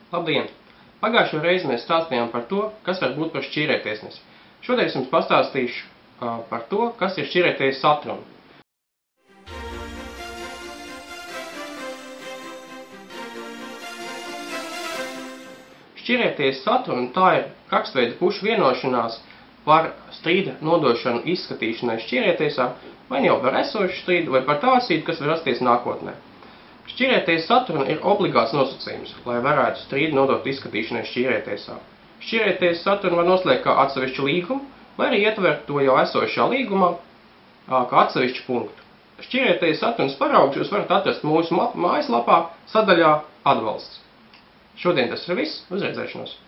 Labdien! Pagājušo reizi mēs stāstījām par to, kas var būt par šķīrētiesnesi. Šodien es jums pastāstīšu par to, kas ir šķīrētiesas atruna. Šķīrētiesas atruna tā ir rakstveida pušu vienošanās par strīda nodošanu izskatīšanai šķīrētiesā, vai jau par esošu strīdu, vai par tādu strīdu, kas var rasties nākotnē. Šķīrētiesas atruna ir obligāts nosacījums, lai varētu strīdu nodot izskatīšanai šķīrētiesā. Šķīrētiesas atrunu var noslēgt kā atsevišķu līgumu, vai arī ietvert to jau esošā līgumā kā atsevišķu punktu. Šķīrētiesas atrunas paraugus jūs varat atrast mūsu mājaslapā sadaļā Atbalsts. Šodien tas ir viss. Uz redzēšanos!